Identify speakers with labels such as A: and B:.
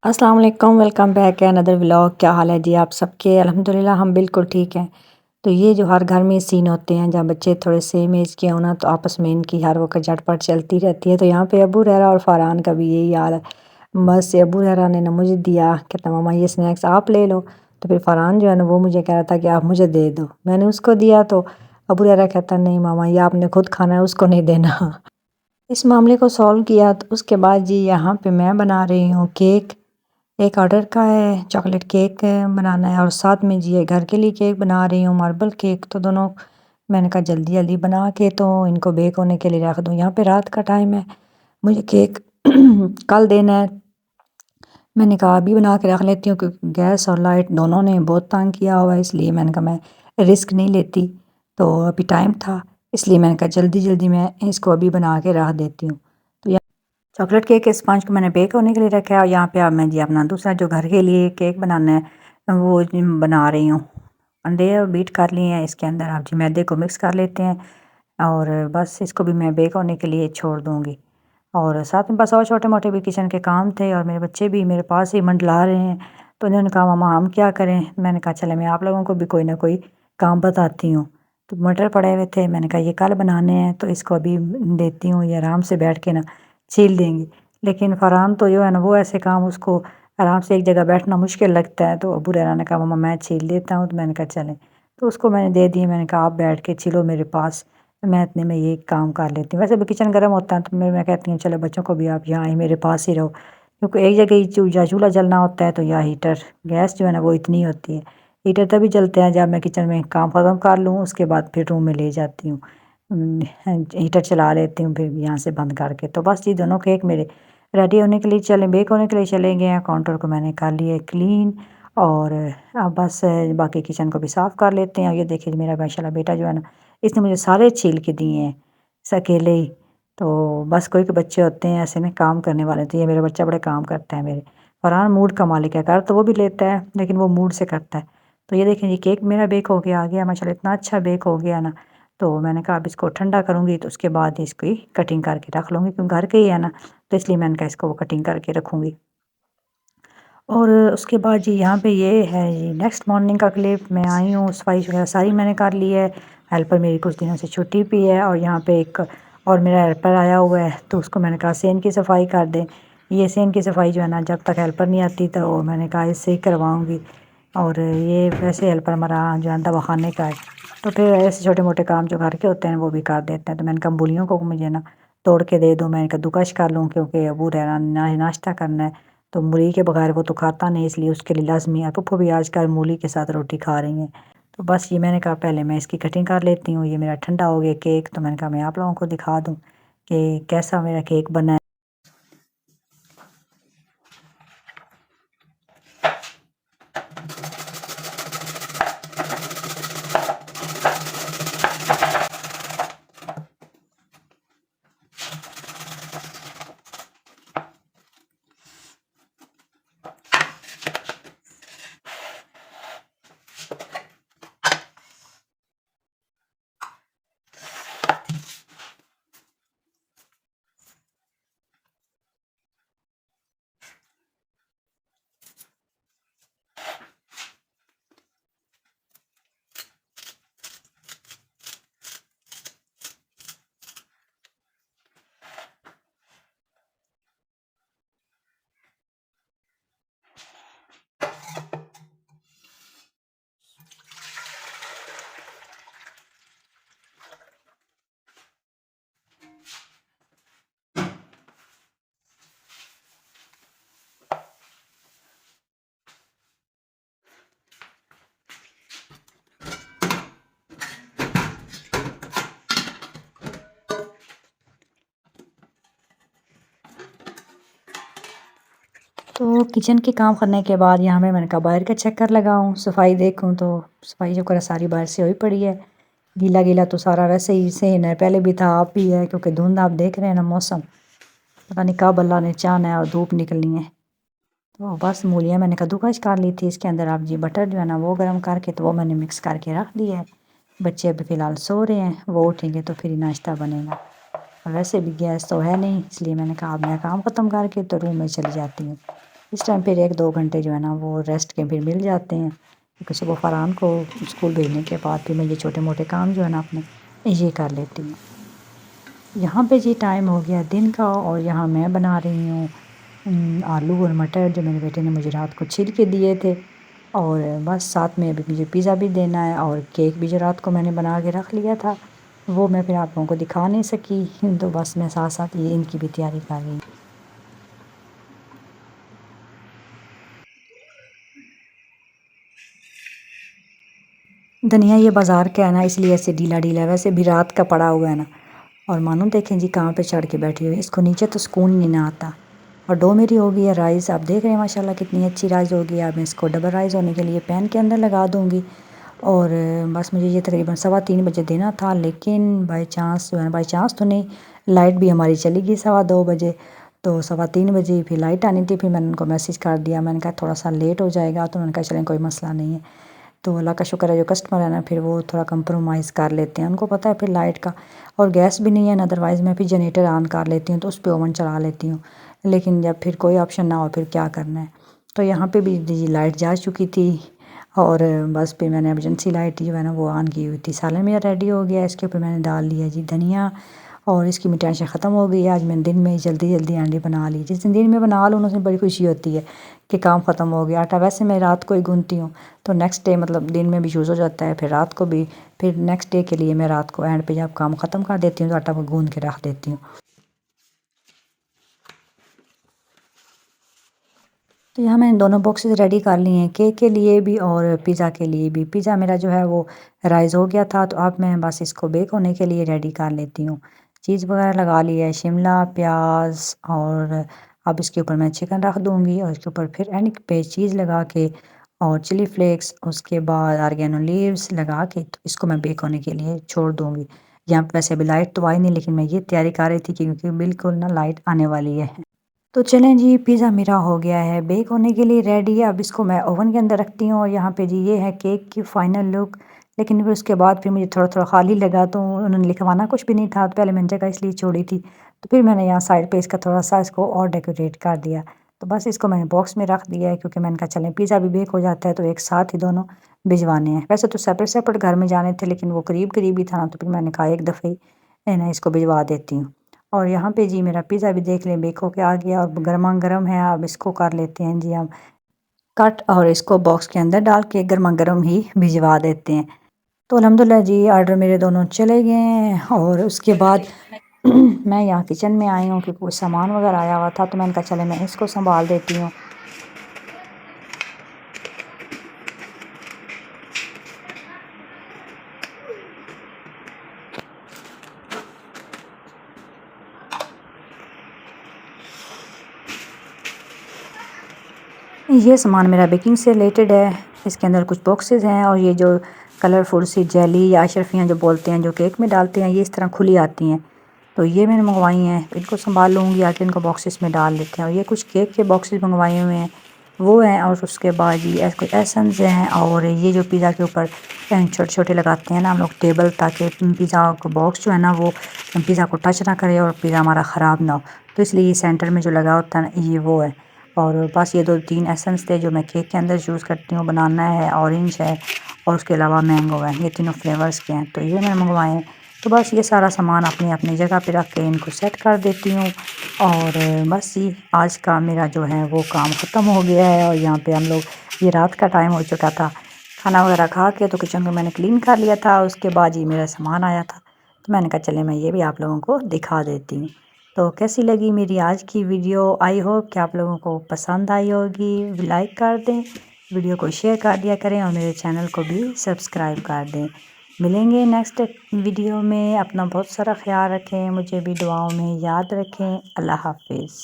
A: अस्सलाम वालेकुम, welcome back another vlog. क्या हाल है जी आप सबके? अल्हम्दुलिल्लाह हम बिल्कुल ठीक हैं। तो ये जो हर घर में सीन होते हैं जहाँ बच्चे थोड़े सेम एज के हों ना, तो आपस में इनकी हर वक्त झटपट चलती रहती है। तो यहाँ पे अबू रहरा और फ़रहान का भी यही हाल है। बस अबू रहरा ने ना मुझे दिया, कहता मामा ये स्नैक्स आप ले लो। तो फिर फ़रहान जो है ना वो मुझे कह रहा था कि आप मुझे दे दो। मैंने उसको दिया तो अबू रहरा कहता नहीं मामा ये आपने खुद खाना है, उसको नहीं देना। इस मामले को सॉल्व किया तो उसके बाद जी यहाँ पे मैं बना रही हूँ केक। एक ऑर्डर का है, चॉकलेट केक बनाना है और साथ में जी ये घर के लिए केक बना रही हूँ, मार्बल केक। तो दोनों मैंने कहा जल्दी जल्दी बना के तो इनको बेक होने के लिए रख दूँ। यहाँ पे रात का टाइम है, मुझे केक कल देना है। मैंने कहा अभी बना के रख लेती हूँ क्योंकि गैस और लाइट दोनों ने बहुत तंग किया हुआ है, इसलिए मैंने कहा मैं रिस्क नहीं लेती। तो अभी टाइम था, इसलिए मैंने कहा जल्दी जल्दी मैं इसको अभी बना के रख देती हूँ। तो चॉकलेट केक के स्पंज को मैंने बेक होने के लिए रखा है और यहाँ पे अब मैं जी अपना दूसरा जो घर के लिए केक बनाना है वो जी बना रही हूँ। अंडे बीट कर लिए हैं, इसके अंदर आप जी मैदे को मिक्स कर लेते हैं और बस इसको भी मैं बेक होने के लिए छोड़ दूँगी। और साथ में बस और छोटे मोटे भी किचन के काम थे और मेरे बच्चे भी मेरे पास ही मंडला रहे हैं। तो उन्होंने कहा मामा हम क्या करें? मैंने कहा चले मैं आप लोगों को भी कोई ना कोई काम बताती हूँ। तो मटर पड़े हुए थे, मैंने कहा ये कल बनाने हैं तो इसको अभी देती हूँ, ये आराम से बैठ के ना छील देंगी। लेकिन फ़रहान तो जो है ना वो ऐसे काम उसको आराम से एक जगह बैठना मुश्किल लगता है। तो अबू रहरा ने कहा मम्मा मैं छील देता हूँ, तो मैंने कहा चलें। तो उसको मैंने दे दी, मैंने कहा आप बैठ के छीलो मेरे पास, मैं इतने में ये काम कर लेती हूँ। वैसे भी किचन गर्म होता है तो मैं कहती हूँ चलो बच्चों को भी आप यहाँ ही मेरे पास ही रहो, क्योंकि एक जगह ही या चूल्हा जलना होता है तो या हीटर। गैस जो है ना वो इतनी होती है, हीटर तभी जलते हैं जब मैं किचन में काम ख़त्म कर लूँ, उसके बाद फिर रूम में ले जाती हूँ। हीटर चला लेती हूँ फिर यहाँ से बंद करके। तो बस ये दोनों केक मेरे रेडी होने के लिए चले बेक होने के लिए चले गए हैं। काउंटर को मैंने कर लिया है क्लीन और अब बस बाकी किचन को भी साफ़ कर लेते हैं। और ये देखिए मेरा माशाल्लाह बेटा जो है ना इसने मुझे सारे छील के दिए हैं अकेले ही। तो बस कोई के बच्चे होते हैं ऐसे में काम करने वाले, तो ये मेरा बच्चा बड़े काम करता है मेरे। फरहान मूड का मालिक है, कर तो वो भी लेता है लेकिन वो मूड से करता है। तो ये देखें ये केक मेरा बेक हो गया आ गया माशाल्लाह, इतना अच्छा बेक हो गया ना। तो मैंने कहा अब इसको ठंडा करूँगी तो उसके बाद इसकी कटिंग करके रख लूँगी, क्योंकि घर के ही है ना, तो इसलिए मैंने कहा इसको कटिंग करके रखूँगी। और उसके बाद जी यहाँ पे ये है जी नेक्स्ट मॉर्निंग का क्लिप। मैं आई हूँ, सफाई वगैरह सारी मैंने कर ली है। हेल्पर मेरी कुछ दिनों से छुट्टी पे है और यहाँ पे एक और मेरा हेल्पर आया हुआ है, तो उसको मैंने कहा सेन की सफाई कर दें। ये सेन की सफाई जो है ना जब तक हेल्पर नहीं आती तो मैंने कहा इससे ही करवाऊँगी। और ये वैसे हेल्पर हमारा जो है दवा खाने का है, तो फिर ऐसे छोटे मोटे काम जो घर के होते हैं वो भी कर देते हैं। तो मैंने कहा मूलियों को मुझे ना तोड़ के दे दो, मैंने कहा दुकश कर लूँ क्योंकि अबू रहना नाश्ता करना है। तो मूली के बगैर वो तो खाता नहीं, इसलिए उसके लिए लाज़मी है। पप्पू भी आजकल मूली के साथ रोटी खा रही हैं। तो बस ये मैंने कहा पहले मैं इसकी कटिंग कर लेती हूँ। ये मेरा ठंडा हो गया केक, तो मैंने कहा मैं आप लोगों को दिखा दूँ कि कैसा मेरा केक बना है। तो किचन के काम करने के बाद यहाँ पे मैंने कहा बाहर का चक्कर लगाऊं, सफाई देखूं। तो सफाई जो करा सारी बाहर से हुई पड़ी है। गीला गीला तो सारा वैसे ही से है, पहले भी था आप भी है, क्योंकि धुंध आप देख रहे हैं ना मौसम, पता नहीं कब अल्लाह ने चाहना है और धूप निकलनी है। तो बस मूलियाँ मैंने कद्दूकस कर ली थी, इसके अंदर आप जी बटर जो है ना वो गर्म करके तो वो मैंने मिक्स करके रख दिया है। बच्चे अभी फ़िलहाल सो रहे हैं, वो उठेंगे तो फिर ही नाश्ता बनेगा। और वैसे भी गैस तो है नहीं, इसलिए मैंने कहा अब मैं काम ख़त्म करके तो रूम में चली जाती हूँ। इस टाइम फिर 1-2 घंटे जो है ना वो रेस्ट के फिर मिल जाते हैं, क्योंकि सुबह फ़रहान को स्कूल भेजने के बाद फिर मैं ये छोटे-मोटे काम जो है ना अपने ये कर लेती हूँ। यहाँ पे जी टाइम हो गया दिन का और यहाँ मैं बना रही हूँ आलू और मटर जो मेरे बेटे ने मुझे रात को छील के दिए थे, और बस साथ में अभी मुझे पिज़्ज़ा भी देना है और केक भी जो रात को मैंने बना के रख लिया था, वो मैं फिर आप लोगों को दिखा नहीं सकी, तो बस मैं साथ-साथ ये इनकी भी तैयारी कर रही हूँ। धनिया ये बाज़ार का है ना, इसलिए ऐसे ढीला-ढीला है, वैसे भी रात का पड़ा हुआ है ना। और मानो देखें जी कहाँ पे चढ़ के बैठी हुई है, इसको नीचे तो सुकून नहीं ना आता। और डो मेरी हो गई है राइस, आप देख रहे हैं माशाल्लाह कितनी अच्छी राइस हो गई है। अब मैं इसको डबल राइस होने के लिए पैन के अंदर लगा दूँगी। और बस मुझे ये तकरीबन 3:15 बजे देना था, लेकिन बाय चांस जो है, बाय चांस तो नहीं, लाइट भी हमारी चली गई 2:15 बजे। तो 3:15 बजे फिर लाइट आनी थी, फिर मैंने उनको मैसेज कर दिया, मैंने कहा थोड़ा सा लेट हो जाएगा, तो उन्होंने कहा चलें कोई मसला नहीं है। तो अल्लाह का शुक्र है जो कस्टमर है ना फिर वो थोड़ा कंप्रोमाइज़ कर लेते हैं, उनको पता है फिर लाइट का, और गैस भी नहीं है ना, अदरवाइज़ मैं फिर जनरेटर ऑन कर लेती हूँ, तो उस पे ओवन चला लेती हूँ। लेकिन जब फिर कोई ऑप्शन ना हो फिर क्या करना है। तो यहाँ पे भी जी लाइट जा चुकी थी, और बस फिर मैंने इमरजेंसी लाइट जो है ना वो ऑन की हुई थी। सालन मेरा रेडी हो गया, इसके ऊपर मैंने डाल दिया जी धनिया, और इसकी भी टेंशन ख़त्म हो गई। आज मैंने दिन में ही जल्दी-जल्दी अंडे बना ली। जिस दिन में बना लूँ उसमें बड़ी खुशी होती है कि काम ख़त्म हो गया। आटा वैसे मैं रात को ही गूँथती हूँ, तो नेक्स्ट डे मतलब दिन में भी यूज़ हो जाता है, फिर रात को भी, फिर नेक्स्ट डे के लिए मैं रात को एंड पे जब काम ख़त्म कर देती हूँ तो आटा को गूँथ के रख देती हूँ। तो यहाँ मैंने दोनों बॉक्सेस रेडी कर लिए हैं, केक के लिए भी और पिज़्ज़ा के लिए भी। पिज़्ज़ा मेरा जो है वो राइज़ हो गया था, तो अब मैं बस इसको बेक होने के लिए रेडी कर लेती हूँ। चीज़ वगैरह लगा लिया है, शिमला, प्याज़, और अब इसके ऊपर मैं चिकन रख दूँगी, और इसके ऊपर फिर एंड पे चीज़ लगा के और चिली फ्लेक्स, उसके बाद ऑरिगेनो लीव्स लगा के तो इसको मैं बेक होने के लिए छोड़ दूँगी। यहाँ पे वैसे अभी लाइट तो आई नहीं, लेकिन मैं ये तैयारी कर रही थी क्योंकि बिल्कुल ना लाइट आने वाली है। तो चलें जी, पिज़्ज़ा मेरा हो गया है बेक होने के लिए रेडी है। अब इसको मैं ओवन के अंदर रखती हूँ, और यहाँ पे जी ये है केक की फ़ाइनल लुक। लेकिन फिर उसके बाद फिर मुझे थोड़ा-थोड़ा खाली लगा, तो उन्होंने लिखवाना कुछ भी नहीं था, तो पहले मैंने जगह इसलिए छोड़ी थी। तो फिर मैंने यहाँ साइड पे इसका थोड़ा-सा इसको और डेकोरेट कर दिया। तो बस इसको मैंने बॉक्स में रख दिया है, क्योंकि मैंने कहा चलें पिज़्ज़ा भी बेक हो जाता है, तो एक साथ ही दोनों भिजवाने हैं। वैसे तो सेपरेट-सेपरेट घर में जाने थे, लेकिन वो करीब-करीब ही था ना, तो फिर मैंने कहा एक दफ़े ही है ना इसको भिजवा देती हूँ। और यहाँ पे जी मेरा पिज़्ज़ा भी देख लें बेक होके आ गया, और गरमा-गरम है। अब इसको कर लेते हैं जी हम कट, और इसको बॉक्स के अंदर डाल के गरमा-गरम ही भिजवा देते हैं। तो अल्हम्दुलिल्लाह जी ऑर्डर मेरे दोनों चले गए हैं, और उसके बाद मैं यहाँ किचन में आई हूँ, क्योंकि कुछ सामान वगैरह आया हुआ था, तो मैंने कहा चले मैं इसको सँभाल देती हूँ। ये सामान मेरा बेकिंग से रिलेटेड है। इसके अंदर कुछ बॉक्सेस हैं, और ये जो कलरफुल सी जेली या अशरफियाँ जो बोलते हैं, जो केक में डालते हैं, ये इस तरह खुली आती हैं। तो ये मैंने मंगवाई हैं, इनको संभाल लूँगी, आके इनको बॉक्सेस में डाल देते हैं। और ये कुछ केक के बॉक्सेस मंगवाए हुए हैं, वो हैं। और उसके बाद ये कुछ एसेंस हैं, और ये जो पिज़्ज़ा के ऊपर छोटे-छोटे लगाते हैं ना हम लोग टेबल, ताकि पिज़्ज़ा का बॉक्स जो है ना वो पिज़्ज़ा को टच ना करे और पिज़्ज़ा हमारा ख़राब ना हो। तो इसलिए ये सेंटर में जो लगा होता है ना, ये वो है। और बस ये 2-3 एसेंस थे जो मैं केक के अंदर यूज़ करती हूँ। बनाना है, ऑरेंज है, और उसके अलावा मैंगो है। ये तीनों फ्लेवर्स के हैं, तो ये मैंने मंगवाए हैं। तो बस ये सारा सामान अपनी-अपनी जगह पे रख के इनको सेट कर देती हूँ, और बस ये आज का मेरा जो है वो काम ख़त्म हो गया है। और यहाँ पे हम लोग, ये रात का टाइम हो चुका था, खाना वगैरह खा के तो किचन को मैंने क्लीन कर लिया था। उसके बाद ये मेरा सामान आया था, तो मैंने कहा चले मैं ये भी आप लोगों को दिखा देती हूँ। तो कैसी लगी मेरी आज की वीडियो? आई होप कि आप लोगों को पसंद आई होगी। लाइक कर दें, वीडियो को शेयर कर दिया करें, और मेरे चैनल को भी सब्सक्राइब कर दें। मिलेंगे नेक्स्ट वीडियो में। अपना बहुत सारा ख्याल रखें, मुझे भी दुआओं में याद रखें। अल्लाह हाफिज़।